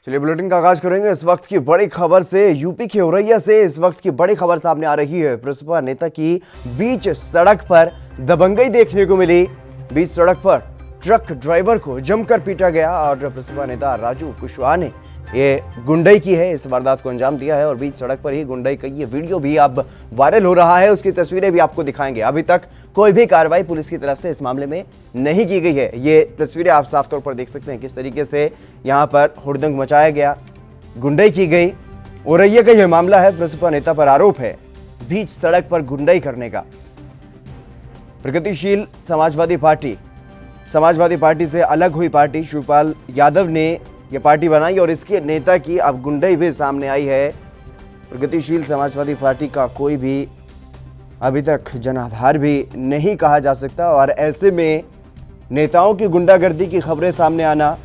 चलिए बुलेटिन का आगाज करेंगे इस वक्त की बड़ी खबर से। यूपी के औरैया से इस वक्त की बड़ी खबर सामने आ रही है। प्रसपा नेता की बीच सड़क पर दबंगई देखने को मिली। बीच सड़क पर ट्रक ड्राइवर को जमकर पीटा गया और प्रसपा नेता राजू कुशवाहा ने ये गुंडई की है, इस वारदात को अंजाम दिया है और बीच सड़क पर ही गुंडई का ये वीडियो भी अब वायरल हो रहा है। उसकी तस्वीरें भी आपको दिखाएंगे। अभी तक कोई भी कार्रवाई पुलिस की तरफ से इस मामले में नहीं की गई है। ये तस्वीरें आप साफ तौर पर देख सकते हैं किस तरीके से यहाँ पर हुड़दंग मचाया गया, गुंडई की गई। औरैया का यह मामला है। प्रसपा नेता पर आरोप है बीच सड़क पर गुंडई करने का। प्रगतिशील समाजवादी पार्टी से अलग हुई पार्टी शिवपाल यादव ने यह पार्टी बनाई और इसके नेता की अब गुंडई भी सामने आई है। प्रगतिशील समाजवादी पार्टी का कोई भी अभी तक जनाधार भी नहीं कहा जा सकता और ऐसे में नेताओं की गुंडागर्दी की खबरें सामने आना,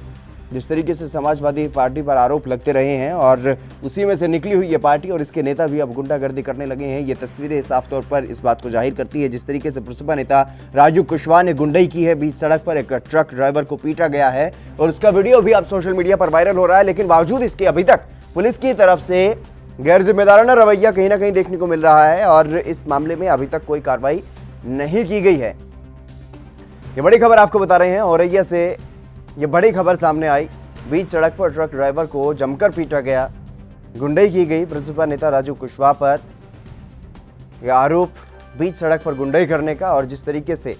जिस तरीके से समाजवादी पार्टी पर आरोप लगते रहे हैं और उसी में से निकली हुई ये पार्टी और इसके नेता भी अब गुंडागर्दी करने लगे हैं। ये तस्वीरें साफ तौर पर इस बात को जाहिर करती है। जिस तरीके से प्रसपा नेता राजू कुशवाहा ने गुंडई की है, बीच सड़क पर एक ट्रक ड्राइवर को पीटा गया है और उसका वीडियो भी अब सोशल मीडिया पर वायरल हो रहा है। लेकिन बावजूद इसके अभी तक पुलिस की तरफ से गैर जिम्मेदाराना रवैया कहीं ना कहीं देखने को मिल रहा है और इस मामले में अभी तक कोई कार्रवाई नहीं की गई है। ये बड़ी खबर आपको बता रहे हैं। औरैया से ये बड़ी खबर सामने आई। बीच सड़क पर ट्रक ड्राइवर को जमकर पीटा गया, गुंडई की गई। प्रसपा नेता राजू कुशवाहा पर यह आरोप बीच सड़क पर गुंडई करने का और जिस तरीके से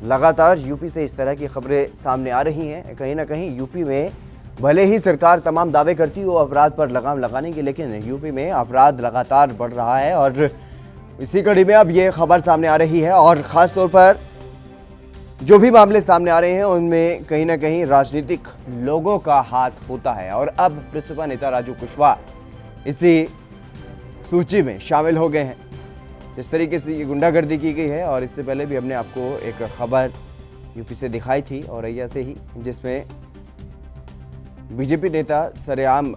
लगातार यूपी से इस तरह की खबरें सामने आ रही हैं, कहीं ना कहीं यूपी में भले ही सरकार तमाम दावे करती हो अपराध पर लगाम लगाने के, लेकिन यूपी में अपराध लगातार बढ़ रहा है और इसी कड़ी में अब ये खबर सामने आ रही है। और ख़ास तौर पर जो भी मामले सामने आ रहे हैं उनमें कहीं ना कहीं राजनीतिक लोगों का हाथ होता है और अब प्रसपा नेता राजू कुशवाहा इसी सूची में शामिल हो गए हैं। इस तरीके से ये गुंडागर्दी की गई है और इससे पहले भी हमने आपको एक खबर यूपी से दिखाई थी औरैया से ही, जिसमें बीजेपी नेता सरेआम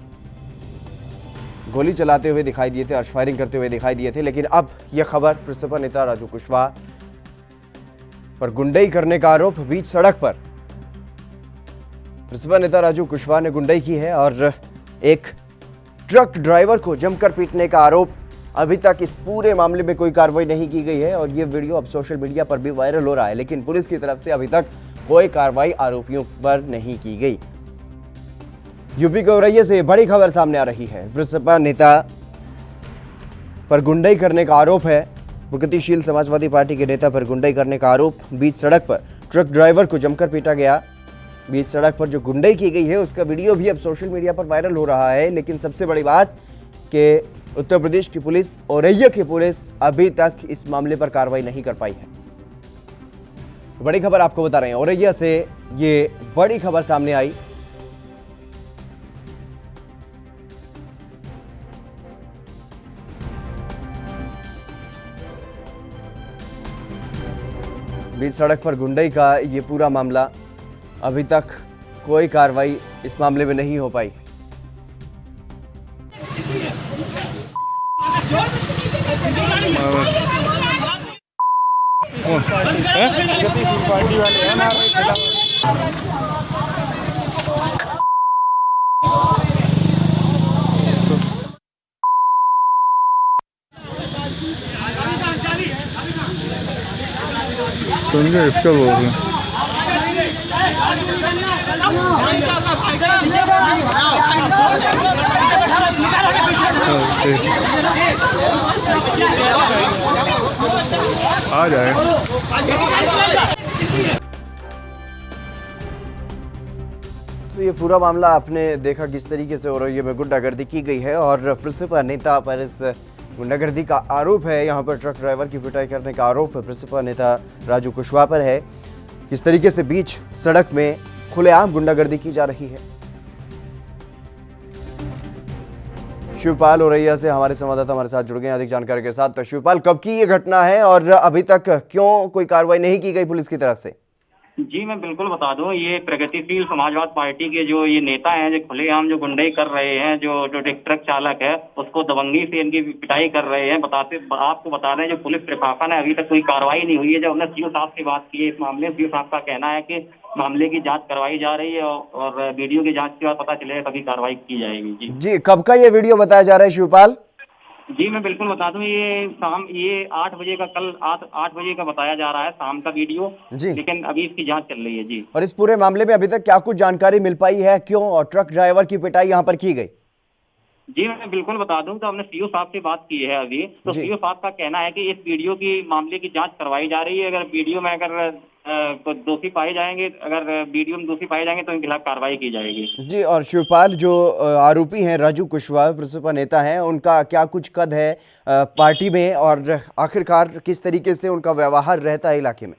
गोली चलाते हुए दिखाई दिए थे, अर्श फायरिंग करते हुए दिखाई दिए थे। लेकिन अब यह खबर प्रसपा नेता राजू कुशवाहा पर गुंडई करने का आरोप बीच सड़क पर प्रसपा नेता राजू कुशवाहा ने गुंडई की है और एक ट्रक ड्राइवर को जमकर पीटने का आरोप। अभी तक इस पूरे मामले में कोई कार्रवाई नहीं की गई है और ये वीडियो अब सोशल मीडिया पर भी वायरल हो रहा है, लेकिन पुलिस की तरफ से अभी तक कोई कार्रवाई आरोपियों पर नहीं की गई। यूपी के औरैया से बड़ी खबर सामने आ रही है। प्रसपा नेता पर गुंडई करने का आरोप है। प्रगतिशील समाजवादी पार्टी के नेता पर गुंडई करने का आरोप। बीच सड़क पर ट्रक ड्राइवर को जमकर पीटा गया। बीच सड़क पर जो गुंडई की गई है उसका वीडियो भी अब सोशल मीडिया पर वायरल हो रहा है। लेकिन सबसे बड़ी बात कि उत्तर प्रदेश की पुलिस, औरैया की पुलिस अभी तक इस मामले पर कार्रवाई नहीं कर पाई है। बड़ी खबर आपको बता रहे हैं। औरैया से ये बड़ी खबर सामने आई। बीच सड़क पर गुंडई का ये पूरा मामला, अभी तक कोई कार्रवाई इस मामले में नहीं हो पाई। पार्टी वाले हैं हमारे सुनिए इसका बोल रहे हैं। आ जाए तो ये पूरा मामला आपने देखा किस तरीके से औरैया में गुंडागर्दी की गई है और प्रसपा नेता पर इस गुंडागर्दी का आरोप है। यहाँ पर ट्रक ड्राइवर की पिटाई करने का आरोप प्रसपा नेता राजू कुशवाहा पर है। किस तरीके से बीच सड़क में खुलेआम गुंडागर्दी की जा रही है। शिवपाल औरैया से हमारे संवाददाता हमारे साथ जुड़ गए हैं अधिक जानकारी के साथ। तो शिवपाल, कब की ये घटना है और अभी तक क्यों कोई कार्रवाई नहीं की गई पुलिस की तरफ से? जी मैं बिल्कुल बता दूं, ये प्रगतिशील समाजवाद पार्टी के जो ये नेता हैं, जो खुलेआम जो गुंडई कर रहे हैं, जो जो एक ट्रक चालक है उसको दबंगी से इनकी पिटाई कर रहे हैं। आपको बता रहे हैं, जो पुलिस प्रशासन है अभी तक कोई कार्रवाई नहीं हुई है। जब हमने सीओ साहब से बात की है इस मामले में, सीओ साहब का कहना है कि मामले की जांच करवाई जा रही है और वीडियो की जांच के बाद पता चलेगा कभी कार्रवाई की जाएगी। जी जी, कब का ये वीडियो बताया जा रहा है शिवपाल? जी मैं बिल्कुल बता दूं, ये 8 बजे का, कल 8 बजे का बताया जा रहा है, शाम का वीडियो। जी, लेकिन अभी इसकी जांच चल रही है। जी और इस पूरे मामले में अभी तक क्या कुछ जानकारी मिल पाई है, क्यों और ट्रक ड्राइवर की पिटाई यहाँ पर की गई? जी मैं बिल्कुल बता दूं, तो हमने सीओ साहब से बात की है अभी। तो जी, सीओ साहब का कहना है कि इस वीडियो की मामले की जांच करवाई जा रही है। अगर वीडियो में कोई दोषी पाए जाएंगे, अगर वीडियो में दोषी पाए जाएंगे तो इनके खिलाफ कार्रवाई की जाएगी। जी, और शिवपाल जो आरोपी हैं राजू कुशवाहा प्रसपा नेता हैं, उनका क्या कुछ कद है पार्टी में, और आखिरकार किस तरीके से उनका व्यवहार रहता है इलाके में?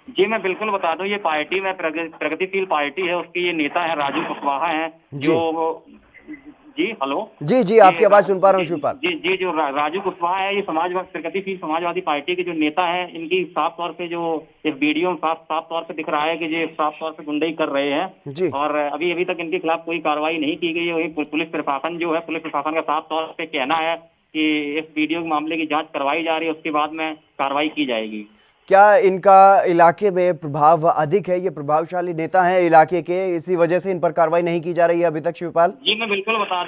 जी मैं बिल्कुल बता दूं, ये पार्टी में प्रगतिशील पार्टी है, उसके ये नेता है राजू कुशवाहा हैं। जी, जो जी हेलो, जी, जी, आपकी आवाज सुन पा रहा हूँ जी शिवपाल। जी जी जो राजू कुशवाहा है, ये प्रगतिशील समाजवादी पार्टी के जो नेता हैं। इनकी साफ तौर पे जो इस वीडियो में साफ तौर पे दिख रहा है कि ये साफ तौर पे गुंडई कर रहे हैं। जी, और अभी तक इनके खिलाफ कोई कार्रवाई नहीं की गई है। वही पुलिस प्रशासन जो है, पुलिस प्रशासन का साफ तौर पे कहना है कि इस वीडियो के मामले की जांच करवाई जा रही है, उसके बाद में कार्रवाई की जाएगी। क्या इनका इलाके में प्रभाव अधिक है, ये प्रभावशाली नेता हैं इलाके के, इसी वजह से इन पर कार्रवाई नहीं की जा रही है अभी तक शिवपाल? जी मैं बिल्कुल बता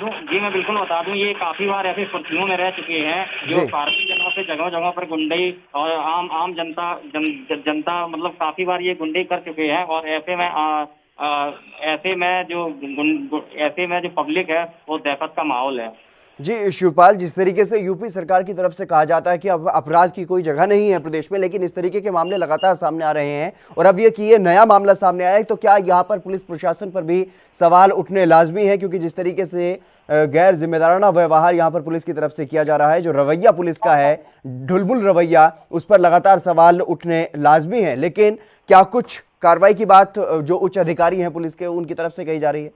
दूं, ये काफी बार ऐसे सुर्खियों में रह चुके हैं, जो जी, पार्टी जनों से जगह जगह पर गुंडई और आम जनता मतलब काफी बार ये गुंडई कर चुके हैं। और ऐसे में जो पब्लिक है वो दहशत का माहौल है। जी शिवपाल, जिस तरीके से यूपी सरकार की तरफ से कहा जाता है कि अब अपराध की कोई जगह नहीं है प्रदेश में, लेकिन इस तरीके के मामले लगातार सामने आ रहे हैं, और अब ये नया मामला सामने आया है, तो क्या यहाँ पर पुलिस प्रशासन पर भी सवाल उठने लाजमी है? क्योंकि जिस तरीके से गैर जिम्मेदाराना व्यवहार यहाँ पर पुलिस की तरफ से किया जा रहा है, जो रवैया पुलिस का है, ढुलमुल रवैया, उस पर लगातार सवाल उठने लाजमी है। लेकिन क्या कुछ कार्रवाई की बात जो उच्च अधिकारी हैं पुलिस के, उनकी तरफ से कही जा रही है?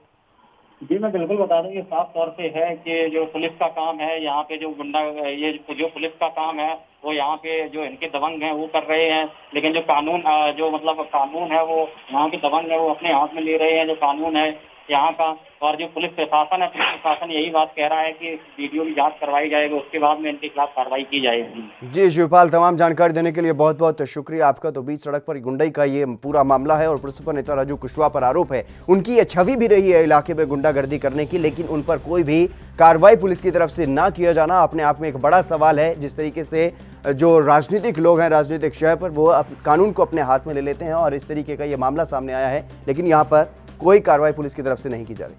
जी मैं बिल्कुल बता दूं, ये साफ तौर पे है कि जो पुलिस का काम है यहाँ पे, ये जो पुलिस का काम है वो यहाँ पे जो इनके दबंग हैं वो कर रहे हैं। लेकिन जो कानून कानून है वो यहाँ के दबंग है वो अपने हाथ में ले रहे हैं, जो कानून है यहाँ का। और जो पुलिस प्रशासन है, पुलिस प्रशासन यही बात कह रहा है कि वीडियो की जांच करवाई जाएगी, उसके बाद में इनके खिलाफ कार्रवाई की जाएगी। जी शिवपाल, तमाम जानकारी देने के लिए बहुत बहुत शुक्रिया आपका। तो बीच सड़क पर गुंडई का ये पूरा मामला है और प्रसपा नेता राजू कुशवाहा पर आरोप है, उनकी ये छवि भी रही है इलाके में गुंडागर्दी करने की, लेकिन उन पर कोई भी कार्रवाई पुलिस की तरफ से ना किया जाना अपने आप में एक बड़ा सवाल है। जिस तरीके से जो राजनीतिक लोग हैं राजनीतिक शहर पर, वो कानून को अपने हाथ में ले लेते हैं, और इस तरीके का ये मामला सामने आया है, लेकिन यहाँ पर कोई कार्रवाई पुलिस की तरफ से नहीं की जा रही।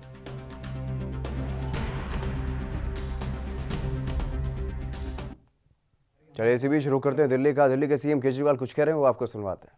चलिए इसी बीच रुक करते हैं दिल्ली के सीएम केजरीवाल कुछ कह रहे हैं, वो आपको सुनवाते हैं।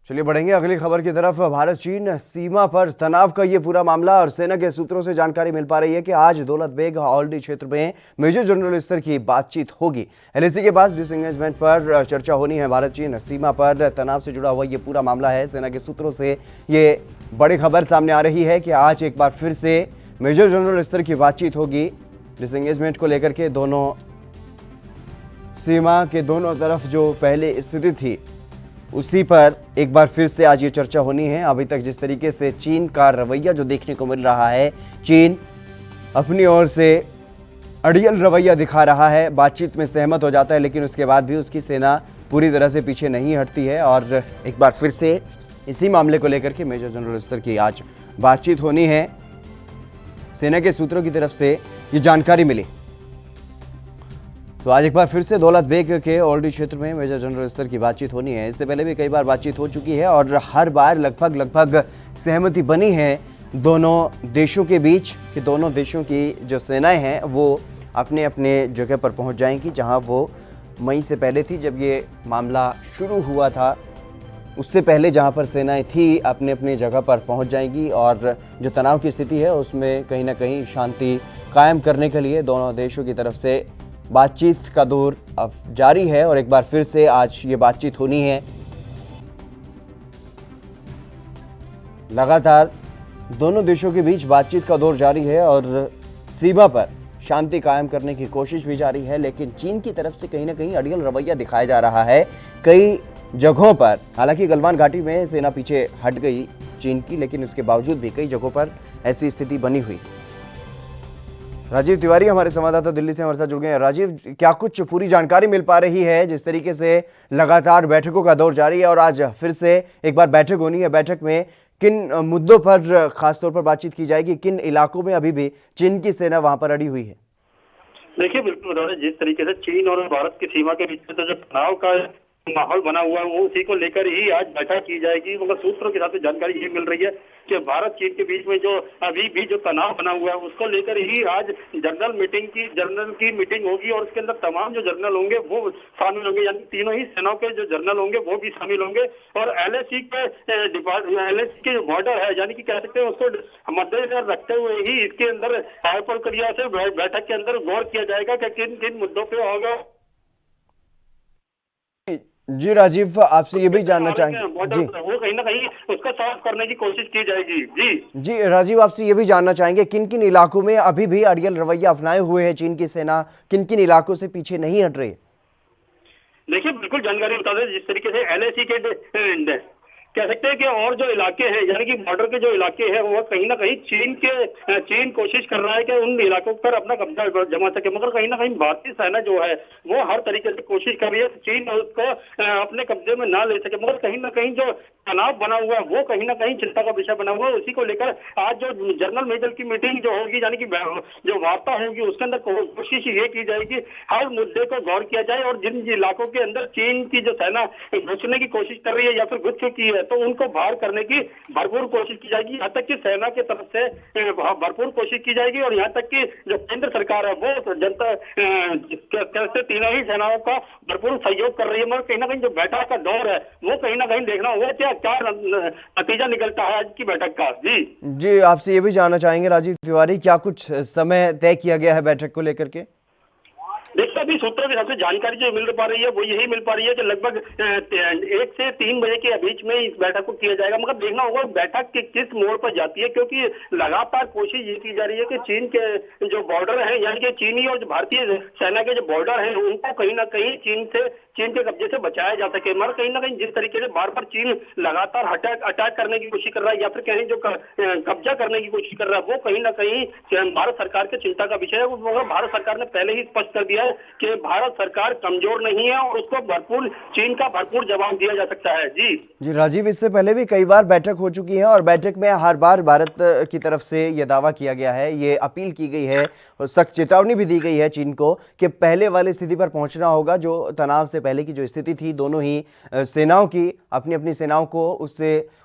चलिए बढ़ेंगे अगली खबर की तरफ। भारत चीन सीमा पर तनाव का ये पूरा मामला, और सेना के सूत्रों से जानकारी मिल पा रही है कि आज दौलत बेग हल्द्वानी क्षेत्र में मेजर जनरल स्तर की बातचीत होगी। एलएसी के पास डिसएंगेजमेंट पर चर्चा होनी है। भारत चीन सीमा पर तनाव से जुड़ा हुआ ये पूरा मामला है। सेना के सूत्रों से ये बड़ी खबर सामने आ रही है कि आज एक बार फिर से मेजर जनरल स्तर की बातचीत होगी। डिसएंगेजमेंट को लेकर के दोनों सीमा के दोनों तरफ जो पहले स्थिति थी उसी पर एक बार फिर से आज ये चर्चा होनी है। अभी तक जिस तरीके से चीन का रवैया जो देखने को मिल रहा है, चीन अपनी ओर से अड़ियल रवैया दिखा रहा है, बातचीत में सहमत हो जाता है, लेकिन उसके बाद भी उसकी सेना पूरी तरह से पीछे नहीं हटती है। और एक बार फिर से इसी मामले को लेकर के मेजर जनरल स्तर की आज बातचीत होनी है। सेना के सूत्रों की तरफ से ये जानकारी मिली। तो आज एक बार फिर से दौलत बेग के हल्द्वानी क्षेत्र में मेजर जनरल स्तर की बातचीत होनी है। इससे पहले भी कई बार बातचीत हो चुकी है और हर बार लगभग सहमति बनी है दोनों देशों के बीच कि दोनों देशों की जो सेनाएं हैं वो अपने अपने जगह पर पहुंच जाएंगी, जहां वो मई से पहले थी जब ये मामला शुरू हुआ था। उससे पहले जहां पर सेनाएं थी अपने अपनी जगह पर पहुंच जाएंगी, और जो तनाव की स्थिति है उसमें कहीं ना कहीं शांति कायम करने के लिए दोनों देशों की तरफ से बातचीत का दौर अब जारी है। और एक बार फिर से आज ये बातचीत होनी है। लगातार दोनों देशों के बीच बातचीत का दौर जारी है और सीमा पर शांति कायम करने की कोशिश भी जारी है, लेकिन चीन की तरफ से कहीं ना कहीं अड़ियल रवैया दिखाया जा रहा है कई जगहों पर। हालांकि गलवान घाटी में सेना पीछे हट गई चीन की, लेकिन उसके बावजूद भी कई जगहों पर ऐसी स्थिति बनी हुई। राजीव तिवारी हमारे संवाददाता दिल्ली से हमारे साथ जुड़ गए हैं। राजीव, क्या कुछ पूरी जानकारी मिल पा रही है? जिस तरीके से लगातार बैठकों का दौर जारी है और आज फिर से एक बार बैठक होनी है, बैठक में किन मुद्दों पर खासतौर पर बातचीत की जाएगी? किन इलाकों में अभी भी चीन की सेना वहां पर अड़ी हुई है? देखिए, बिल्कुल बता दें, जिस तरीके से चीन और भारत की सीमा के बीच में तो जो तनाव का माहौल बना हुआ है, वो उसी को लेकर ही आज बैठक की जाएगी। मगर सूत्रों के साथ जानकारी ये मिल रही है कि भारत चीन के बीच में जो अभी भी जो तनाव बना हुआ है, उसको लेकर ही आज जनरल की मीटिंग होगी और उसके अंदर तमाम जो जनरल होंगे वो शामिल होंगे, यानी तीनों ही सेनाओं के जो जनरल होंगे वो भी शामिल होंगे। और LAC के जो बॉर्डर है, यानी कि कह सकते हैं उसको मद्देनजर रखते हुए ही इसके अंदर हाई प्रक्रिया से बैठक के अंदर गौर किया जाएगा कि किन किन मुद्दों पर होगा। जी राजीव, आपसे ये भी जानना चाहेंगे जी, वो कहीं ना कहीं उसका साफ करने की कोशिश की जाएगी। जी राजीव, आपसे ये भी जानना चाहेंगे किन किन इलाकों में अभी भी अड़ियल रवैया अपनाए हुए है चीन की सेना, किन किन इलाकों से पीछे नहीं हट रही? देखिए, बिल्कुल जानकारी बता दें, जिस तरीके से LAC के कह सकते हैं कि और जो इलाके हैं, यानी कि बॉर्डर के जो इलाके हैं, वो कहीं ना कहीं चीन कोशिश कर रहा है कि उन इलाकों पर अपना कब्जा जमा सके। मगर कहीं ना कहीं भारतीय सेना जो है वो हर तरीके से कोशिश कर रही है चीन उसको अपने कब्जे में ना ले सके। मगर कहीं ना कहीं जो तनाव बना हुआ है वो कहीं ना कहीं चिंता का विषय बना हुआ है। उसी को लेकर आज जो जनरल मेजर की मीटिंग जो होगी, यानी कि जो वार्ता होगी, उसके अंदर कोशिश ये की जाएगी हर मुद्दे को गौर किया जाए और जिन इलाकों के अंदर चीन की जो सेना घुसने की कोशिश कर रही है या फिर घुस चुकी है, तो उनको बाहर करने की भरपूर कोशिश की जाएगी। यहाँ तक कि सेना की तरफ से भरपूर कोशिश की जाएगी और यहाँ तक कि जो केंद्र सरकार है वो जनता कैसे तीनों ही सेनाओं का भरपूर सहयोग कर रही है। मगर कहीं ना कहीं जो बैठक का दौर है वो कहीं ना कहीं देखना होगा क्या नतीजा निकलता है आज की बैठक का। जी, आपसे ये भी जानना चाहेंगे राजीव तिवारी, क्या कुछ समय तय किया गया है बैठक को लेकर के? देखिए, अभी सूत्रों के हिसाब से जानकारी जो मिल पा रही है वो यही मिल पा रही है कि लगभग 1 से 3 बजे के बीच में इस बैठक को किया जाएगा। मगर देखना होगा बैठक के किस मोड़ पर जाती है, क्योंकि लगातार कोशिश ये की जा रही है कि चीन के जो बॉर्डर है, यानी कि चीनी और भारतीय सेना के जो बॉर्डर है, उनको कहीं ना कहीं चीन के कब्जे से बचाया जा सके। मगर कहीं ना कहीं जिस तरीके से बार बार चीन लगातार अटैक करने की कोशिश कर रहा है या फिर कहीं जो कब्जा करने की कोशिश कर रहा है, वो कहीं ना कहीं भारत सरकार के चिंता का विषय है। मगर भारत सरकार ने पहले ही स्पष्ट कर दिया है कि भारत सरकार कमजोर नहीं है और उसको चीन का भरपूर जवाब दिया जा सकता है। जी राजीव, इससे पहले भी कई बार बैठक हो चुकी है और बैठक में हर बार भारत की तरफ से यह दावा किया गया है, ये अपील की गई है और सख्त चेतावनी भी दी गई है चीन को कि पहले वाली स्थिति पर पहुंचना होगा। जो तनाव से पहले की जो स्थिति थी, दोनों ही सेनाओं की अपनी अपनी सेनाओं को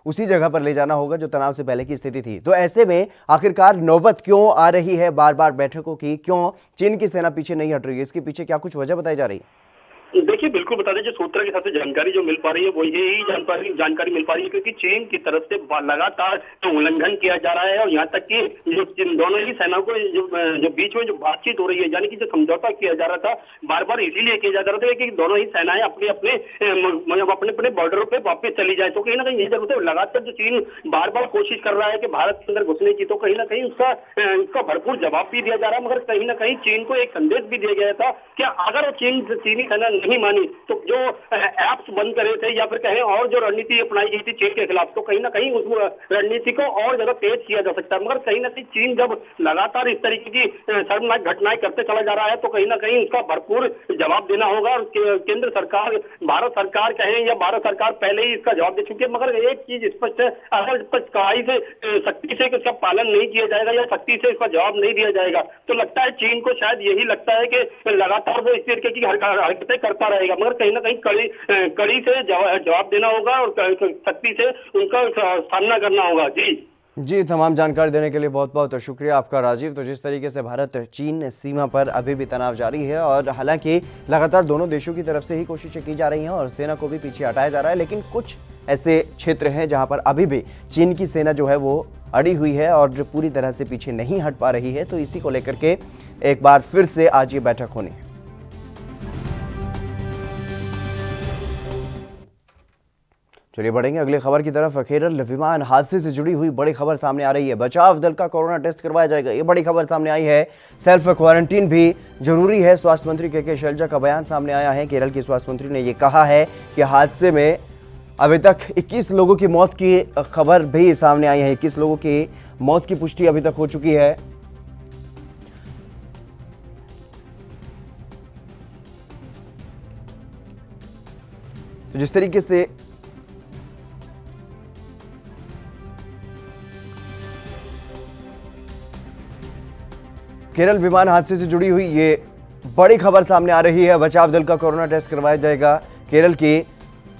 उसी जगह पर ले जाना होगा जो तनाव से पहले की स्थिति थी। तो ऐसे में आखिरकार नौबत क्यों आ रही है बार बार बैठकों की? क्यों चीन की सेना पीछे नहीं हट रही है? इसके पीछे क्या कुछ वजह बताई जा रही है? देखिए, बिल्कुल बता दें, जो सूत्र के हिसाब से जानकारी जो मिल पा रही है वो यही जानकारी मिल पा रही है, क्योंकि चीन की तरफ से लगातार उल्लंघन किया जा रहा है और यहाँ तक कि जिन दोनों ही सेनाओं को जो बीच में जो बातचीत हो रही है, यानी कि जो समझौता किया जा रहा था, बार बार इसीलिए किया जा रहा था कि दोनों ही सेनाएं अपने अपने बॉर्डरों पे वापस चली जाए। तो कहीं ना कहीं ये जरूरत है, लगातार जो चीन बार बार कोशिश कर रहा है कि भारत के अंदर घुसने की, तो कहीं ना कहीं उसका भरपूर जवाब भी दिया जा रहा है। मगर कहीं ना कहीं चीन को एक संदेश भी दिया गया था कि अगर चीनी सेना नहीं मानी तो जो ऐप्स बंद करे थे या फिर कहें और जो रणनीति अपनाई गई थी चीन के खिलाफ, तो कहीं ना कहीं उस रणनीति को और ज्यादा तेज किया जा सकता है। मगर कहीं ना कहीं चीन जब लगातार इस तरीके की शर्मनाक घटनाएं करते चला जा रहा है, तो कहीं ना कहीं उसका भरपूर जवाब देना होगा। और केंद्र सरकार, भारत सरकार कहें या भारत सरकार पहले ही इसका जवाब दे चुकी है। मगर एक चीज स्पष्ट है, अगर कड़ाई से सख्ती से इसका पालन नहीं किया जाएगा या सख्ती से इसका जवाब नहीं दिया जाएगा, तो लगता है चीन को शायद यही लगता है कि लगातार वो इस तरीके की हरकतें करता रहेगा। मगर कहीं ना कहीं कड़ी से जवाब देना होगा और सख्ती से उनका सामना करना होगा। जी, तमाम जानकारी देने के लिए बहुत बहुत शुक्रिया आपका राजीव। तो जिस तरीके से भारत चीन सीमा पर अभी भी तनाव जारी है और हालांकि लगातार दोनों देशों की तरफ से ही कोशिशें की जा रही हैं और सेना को भी पीछे हटाया जा रहा है, लेकिन कुछ ऐसे क्षेत्र हैं जहां पर अभी भी चीन की सेना जो है वो अड़ी हुई है और जो पूरी तरह से पीछे नहीं हट पा रही है। तो इसी को लेकर के एक बार फिर से आज ये बैठक होनी है। चलिए बढ़ेंगे अगली खबर की तरफ। केरल विमान हादसे से जुड़ी हुई बड़ी खबर सामने आ रही है। बचाव दल का कोरोना टेस्ट करवाया जाएगा, ये बड़ी खबर सामने आई है। सेल्फ क्वारंटीन भी जरूरी है। स्वास्थ्य मंत्री के शैलजा का बयान सामने आया है। केरल की स्वास्थ्य मंत्री ने ये कहा है कि हादसे में अभी तक 21 लोगों की मौत की खबर भी सामने आई है। 21 लोगों की मौत की पुष्टि अभी तक हो चुकी है। तो जिस तरीके से केरल विमान हादसे से जुड़ी हुई ये बड़ी खबर सामने आ रही है। बचाव दल का कोरोना टेस्ट करवाया जाएगा। केरल के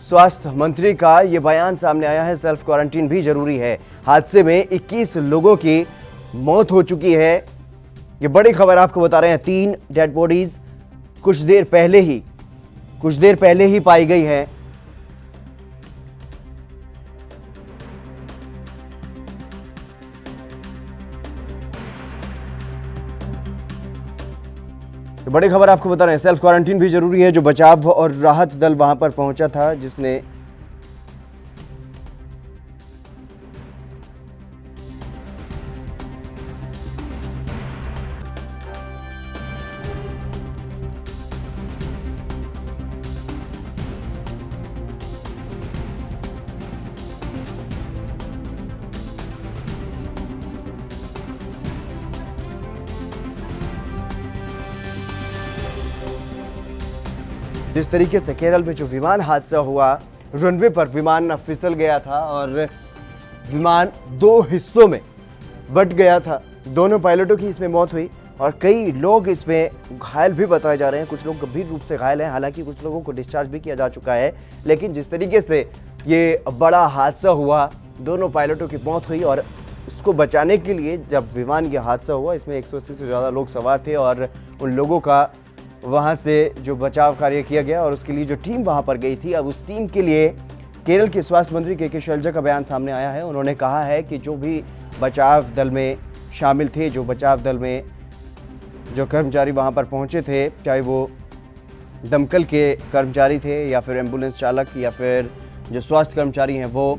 स्वास्थ्य मंत्री का ये बयान सामने आया है। सेल्फ क्वारंटीन भी जरूरी है। हादसे में 21 लोगों की मौत हो चुकी है। ये बड़ी खबर आपको बता रहे हैं। 3 डेड बॉडीज कुछ देर पहले ही पाई गई है। तो बड़ी खबर आपको बता रहे हैं। सेल्फ क्वारंटीन भी जरूरी है। जो बचाव और राहत दल वहां पर पहुंचा था, जिसने जिस तरीके से केरल में जो विमान हादसा हुआ, रनवे पर विमान फिसल गया था और विमान 2 हिस्सों में बट गया था। दोनों पायलटों की इसमें मौत हुई और कई लोग इसमें घायल भी बताए जा रहे हैं। कुछ लोग गंभीर रूप से घायल हैं, हालांकि कुछ लोगों को डिस्चार्ज भी किया जा चुका है। लेकिन जिस तरीके से ये बड़ा हादसा हुआ, दोनों पायलटों की मौत हुई और उसको बचाने के लिए जब विमान ये हादसा हुआ, इसमें 180 से ज़्यादा लोग सवार थे और उन लोगों का वहाँ से जो बचाव कार्य किया गया और उसके लिए जो टीम वहाँ पर गई थी, अब उस टीम के लिए केरल के स्वास्थ्य मंत्री के शैलजा का बयान सामने आया है। उन्होंने कहा है कि जो भी बचाव दल में शामिल थे, जो बचाव दल में जो कर्मचारी वहाँ पर पहुँचे थे, चाहे वो दमकल के कर्मचारी थे या फिर एम्बुलेंस चालक या फिर जो स्वास्थ्य कर्मचारी हैं, वो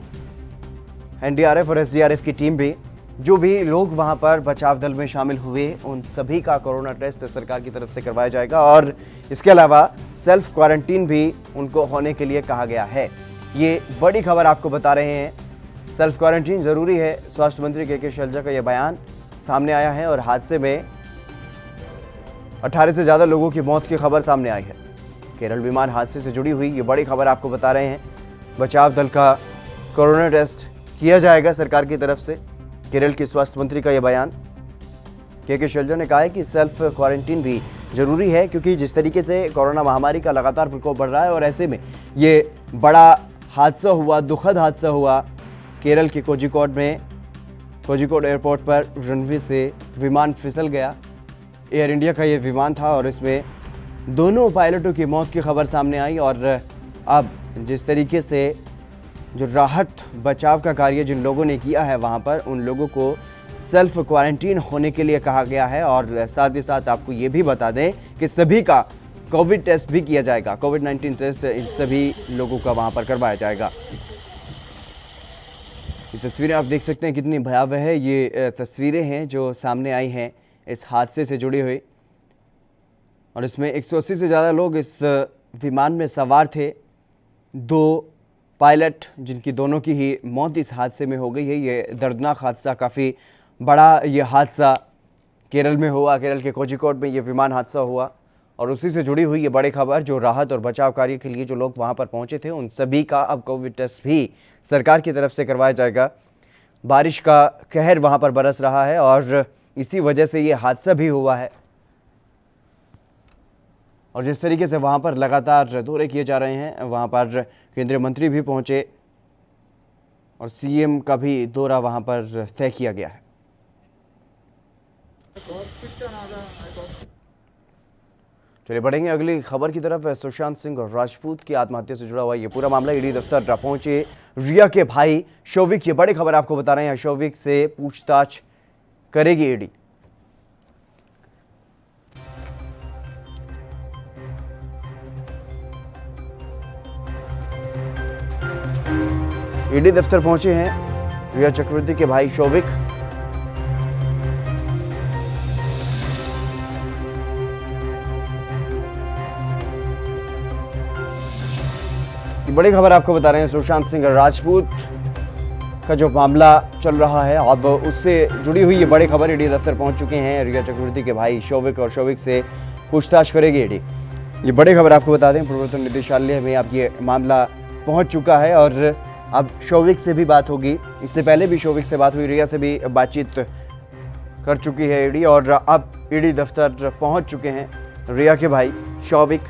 NDRF और SDRF की टीम भी, जो भी लोग वहां पर बचाव दल में शामिल हुए, उन सभी का कोरोना टेस्ट सरकार की तरफ से करवाया जाएगा और इसके अलावा सेल्फ क्वारंटीन भी उनको होने के लिए कहा गया है। ये बड़ी खबर आपको बता रहे हैं। सेल्फ क्वारंटीन जरूरी है। स्वास्थ्य मंत्री के शैलजा का यह बयान सामने आया है और हादसे में 18 से ज़्यादा लोगों की मौत की खबर सामने आई है। केरल विमान हादसे से जुड़ी हुई ये बड़ी खबर आपको बता रहे हैं। बचाव दल का कोरोना टेस्ट किया जाएगा सरकार की तरफ से। केरल के स्वास्थ्य मंत्री का यह बयान। के शैलजा ने कहा है कि सेल्फ क्वारंटीन भी जरूरी है, क्योंकि जिस तरीके से कोरोना महामारी का लगातार प्रकोप बढ़ रहा है और ऐसे में ये बड़ा हादसा हुआ, दुखद हादसा हुआ केरल के कोझिकोड एयरपोर्ट पर रनवे से विमान फिसल गया। एयर इंडिया का ये विमान था और इसमें दोनों पायलटों की मौत की खबर सामने आई और अब जिस तरीके से जो राहत बचाव का कार्य जिन लोगों ने किया है वहाँ पर, उन लोगों को सेल्फ क्वारंटीन होने के लिए कहा गया है। और साथ ही साथ आपको ये भी बता दें कि सभी का कोविड टेस्ट भी किया जाएगा। कोविड-19 टेस्ट इन सभी लोगों का वहाँ पर करवाया जाएगा। ये तस्वीरें आप देख सकते हैं कितनी भयावह है। ये तस्वीरें हैं जो सामने आई हैं इस हादसे से जुड़ी हुई और इसमें 180 से ज़्यादा लोग इस विमान में सवार थे। 2 पायलट जिनकी दोनों की ही मौत इस हादसे में हो गई है। ये दर्दनाक हादसा, काफ़ी बड़ा ये हादसा केरल में हुआ। केरल के कोझिकोड में ये विमान हादसा हुआ और उसी से जुड़ी हुई ये बड़ी खबर, जो राहत और बचाव कार्य के लिए जो लोग वहाँ पर पहुँचे थे, उन सभी का अब कोविड टेस्ट भी सरकार की तरफ से करवाया जाएगा। बारिश का कहर वहाँ पर बरस रहा है और इसी वजह से ये हादसा भी हुआ है और जिस तरीके से वहाँ पर लगातार दौरे किए जा रहे हैं, वहाँ पर केंद्रीय मंत्री भी पहुँचे और CM का भी दौरा वहाँ पर तय किया गया है। चलिए बढ़ेंगे अगली खबर की तरफ। सुशांत सिंह और राजपूत की आत्महत्या से जुड़ा हुआ ये पूरा मामला। ईडी दफ्तर पहुंचे रिया के भाई शौविक। ये बड़ी खबर आपको बता रहे हैं। शौविक से पूछताछ करेगी ईडी। ईडी दफ्तर पहुंचे हैं रिया चक्रवर्ती के भाई शौविक। बड़ी खबर आपको बता रहे हैं, सुशांत सिंह राजपूत का जो मामला चल रहा है, अब उससे जुड़ी हुई ये बड़ी खबर। ईडी दफ्तर पहुंच चुके हैं रिया चक्रवर्ती के भाई शौविक और शौविक से पूछताछ करेगी ईडी। ये बड़ी खबर आपको बता दें, प्रवर्तन निदेशालय में अब ये मामला पहुंच चुका है और अब शौविक से भी बात होगी। इससे पहले भी शौविक से बात हुई, रिया से भी बातचीत कर चुकी है ईडी और अब ईडी दफ्तर पहुंच चुके हैं रिया के भाई शौविक।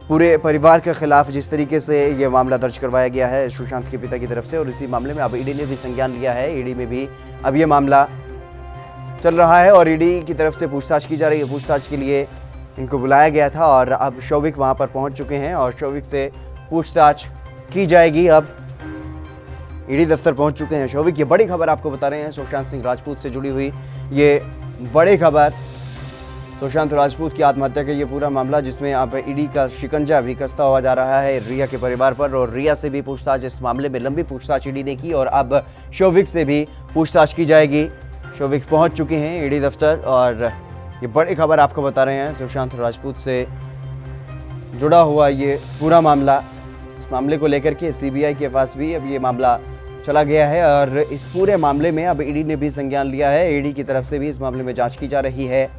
पूरे परिवार के खिलाफ जिस तरीके से ये मामला दर्ज करवाया गया है सुशांत के पिता की तरफ से, और इसी मामले में अब ईडी ने भी संज्ञान लिया है। ईडी में भी अब ये मामला चल रहा है और ईडी की तरफ से पूछताछ की जा रही है। पूछताछ के लिए इनको बुलाया गया था और अब शौविक वहां पर पहुंच चुके हैं और शौविक से पूछताछ की जाएगी। अब ईडी दफ्तर पहुंच चुके हैं शौविक। ये बड़ी खबर आपको बता रहे हैं, सुशांत सिंह राजपूत से जुड़ी हुई ये बड़ी खबर। सुशांत राजपूत की आत्महत्या का ये पूरा मामला, जिसमें अब ईडी का शिकंजा भी कसता हुआ जा रहा है रिया के परिवार पर, और रिया से भी पूछताछ, इस मामले में लंबी पूछताछ ईडी ने की और अब शौविक से भी पूछताछ की जाएगी। शौविक पहुंच चुके हैं ईडी दफ्तर और ये बड़ी खबर आपको बता रहे हैं, सुशांत राजपूत से जुड़ा हुआ ये पूरा मामला। इस मामले को लेकर के सीबीआई के पास भी अब ये मामला चला गया है और इस पूरे मामले में अब ईडी ने भी संज्ञान लिया है। ईडी की तरफ से भी इस मामले में जांच की जा रही है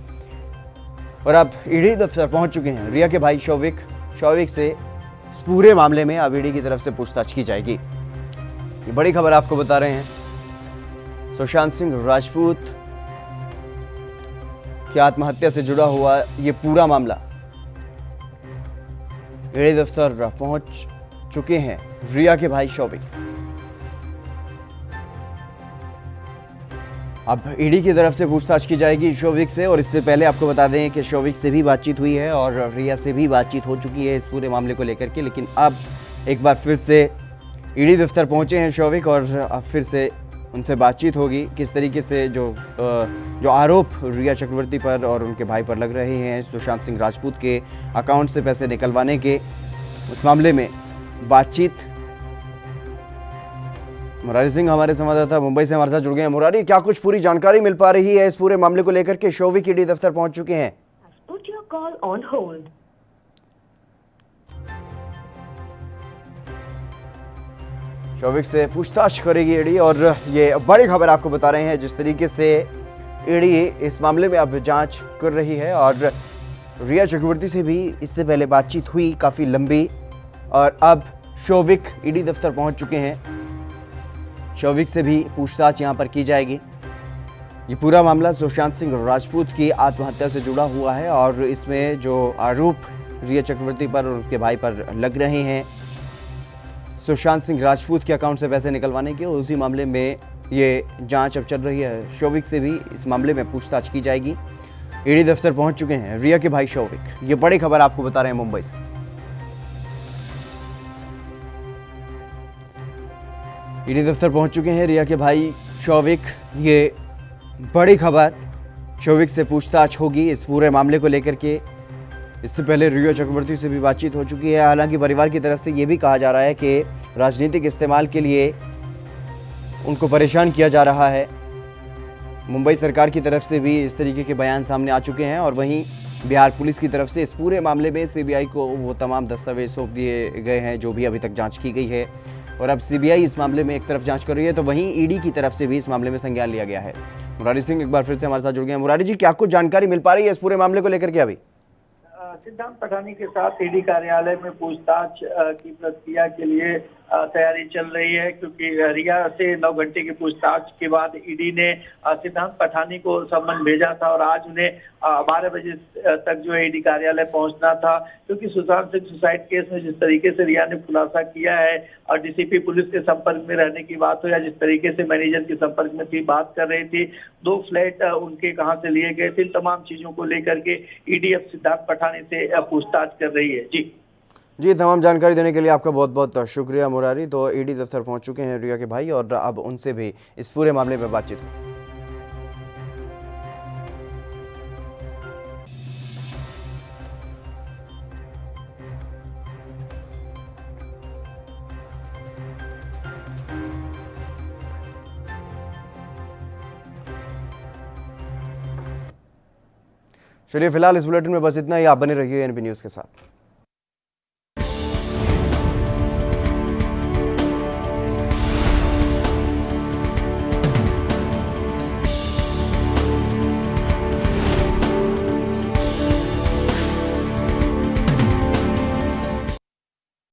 और अब ईडी दफ्तर पहुंच चुके हैं रिया के भाई शौविक। शौविक से इस पूरे मामले में अब ईडी की तरफ से पूछताछ की जाएगी। ये बड़ी खबर आपको बता रहे हैं, सुशांत सिंह राजपूत की आत्महत्या से जुड़ा हुआ ये पूरा मामला ईडी दफ्तर पहुंच चुके हैं रिया के भाई शौविक। अब ईडी की तरफ से पूछताछ की जाएगी शौविक से, और इससे पहले आपको बता दें कि शौविक से भी बातचीत हुई है और रिया से भी बातचीत हो चुकी है इस पूरे मामले को लेकर के। लेकिन अब एक बार फिर से ईडी दफ्तर पहुंचे हैं शौविक और अब फिर से उनसे बातचीत होगी। किस तरीके से जो आरोप रिया चक्रवर्ती पर और उनके भाई पर लग रहे हैं, सुशांत सिंह राजपूत के अकाउंट से पैसे निकलवाने के, उस मामले में बातचीत। मुरारी सिंह हमारे संवाददाता मुंबई से हमारे साथ जुड़ गए हैं। मुरारी, क्या कुछ पूरी जानकारी मिल पा रही है इस पूरे मामले को लेकर के? शौविक ईडी दफ्तर पहुंच चुके हैं। Put your call on hold. Showik से पूछताछ करेगी ईडी और ये बड़ी खबर आपको बता रहे हैं, जिस तरीके से ईडी इस मामले में अब जांच कर रही है और रिया चक्रवर्ती से भी इससे पहले बातचीत हुई काफ़ी लंबी और अब शौविक ईडी दफ्तर पहुंच चुके हैं। शौविक से भी पूछताछ यहां पर की जाएगी। ये पूरा मामला सुशांत सिंह राजपूत की आत्महत्या से जुड़ा हुआ है और इसमें जो आरोप रिया चक्रवर्ती पर और उसके भाई पर लग रहे हैं, सुशांत सिंह राजपूत के अकाउंट से पैसे निकलवाने के, उसी मामले में ये जांच अब चल रही है। शौविक से भी इस मामले में पूछताछ की जाएगी। ईडी दफ्तर पहुंच चुके हैं रिया के भाई शौविक। ये बड़ी खबर आपको बता रहे हैं मुंबई से। ईडी दफ्तर पहुंच चुके हैं रिया के भाई शौविक। ये बड़ी खबर, शौविक से पूछताछ होगी इस पूरे मामले को लेकर के। इससे पहले रिया चक्रवर्ती से भी बातचीत हो चुकी है। हालांकि परिवार की तरफ से ये भी कहा जा रहा है कि राजनीतिक इस्तेमाल के लिए उनको परेशान किया जा रहा है। मुंबई सरकार की तरफ से भी इस तरीके के बयान सामने आ चुके हैं और वहीं बिहार पुलिस की तरफ से इस पूरे मामले में सीबीआई को वो तमाम दस्तावेज सौंप दिए गए हैं जो भी अभी तक जांच की गई है। और अब सीबीआई इस मामले में एक तरफ जांच कर रही है तो वहीं ईडी की तरफ से भी इस मामले में संज्ञान लिया गया है। मुरारी सिंह एक बार फिर से हमारे साथ जुड़ गए हैं। मुरारी जी, क्या कुछ जानकारी मिल पा रही है इस पूरे मामले को लेकर के? अभी सिद्धांत पठानी के साथ ईडी कार्यालय में पूछताछ की प्रक्रिया के लिए तैयारी चल रही है, क्योंकि रिया से 9 घंटे की पूछताछ के बाद ईडी ने सिद्धांत पठानी को सम्मन भेजा था और आज उन्हें 12 बजे तक जो है ईडी कार्यालय पहुंचना था, क्योंकि सुशांत सिंह सुसाइड केस में जिस तरीके से रिया ने खुलासा किया है और डीसीपी पुलिस के संपर्क में रहने की बात हो या जिस तरीके से मैनेजर के संपर्क में थी, बात कर रही थी, 2 फ्लैट उनके कहां से लिए गए थे, तमाम चीजों को लेकर के ईडी अब सिद्धांत पठानी से पूछताछ कर रही है। जी, तमाम जानकारी देने के लिए आपका बहुत बहुत शुक्रिया मुरारी। तो ईडी दफ्तर पहुंच चुके हैं रिया के भाई और अब उनसे भी इस पूरे मामले में बातचीत हुई। चलिए फिलहाल इस बुलेटिन में बस इतना ही। आप बने रहिए एनबी न्यूज़ के साथ।